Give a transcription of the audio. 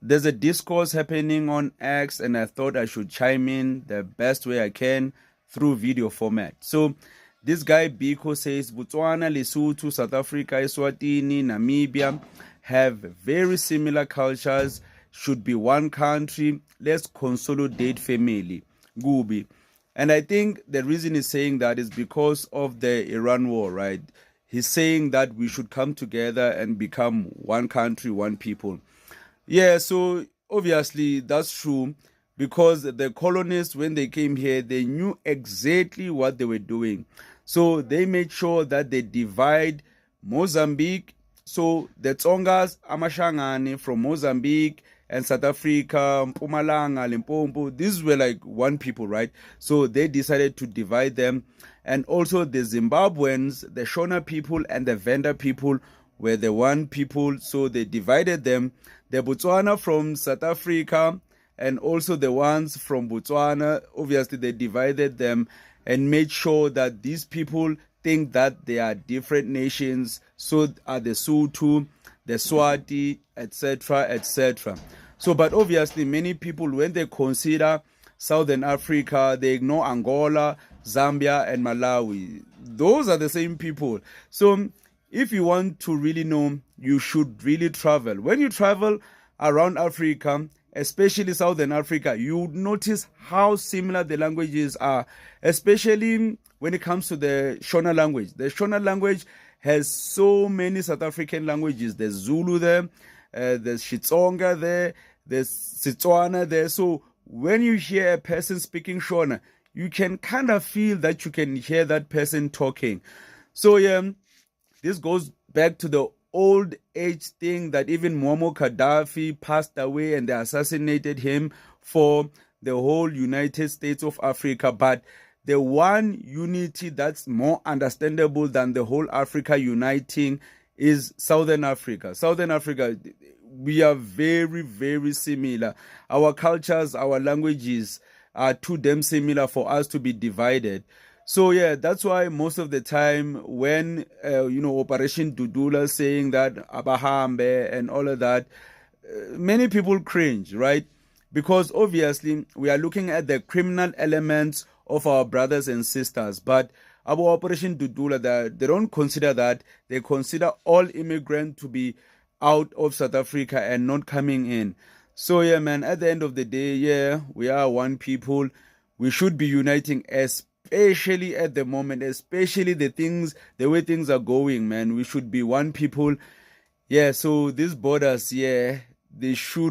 there's a discourse happening on X, and I thought I should chime in the best way I can through video format. So this guy Biko says Botswana, Lesotho, South Africa, Eswatini, Namibia have very similar cultures, should be one country. Let's consolidate family. Gubi. And I think the reason he's saying that is because of the Iran war, right? He's saying that we should come together and become one country, one people. Yeah, so obviously that's true because the colonists, when they came here, they knew exactly what they were doing. So they made sure that they divide Mozambique. So the Tsongas, Amashangani from Mozambique and South Africa, Mpumalanga, Limpopo, these were like one people, right? So they decided to divide them. And also the Zimbabweans, the Shona people and the Venda people were the one people, so they divided them. The Botswana from South Africa and also the ones from Botswana, obviously they divided them and made sure that these people think that they are different nations. So are the Sotho, the Swati, etc., etc. So, but obviously many people, when they consider Southern Africa, they ignore Angola, Zambia, and Malawi. Those are the same people. So if you want to really know, you should really travel. When you travel around Africa, especially Southern Africa, you would notice how similar the languages are, especially when it comes to the Shona language. The Shona language has so many South African languages. There's Zulu there, there's Xitsonga there, there's Setswana there. So when you hear a person speaking Shona, you can kind of feel that you can hear that person talking. So yeah, this goes back to the old age thing that even Muammar Gaddafi passed away and they assassinated him for the whole United States of Africa. But the one unity that's more understandable than the whole Africa uniting is Southern Africa. Southern Africa, we are very, very similar. Our cultures, our languages are too damn similar for us to be divided. So yeah, that's why most of the time when Operation Dudula saying that Abahambe and all of that, many people cringe, right? Because obviously we are looking at the criminal elements of our brothers and sisters, but our Operation Dudula, they don't consider that. They consider all immigrants to be out of South Africa and not coming in. So yeah, man, at the end of the day, yeah, we are one people. We should be uniting, especially at the moment, especially the way things are going, man. We should be one people. Yeah, so these borders, yeah, they should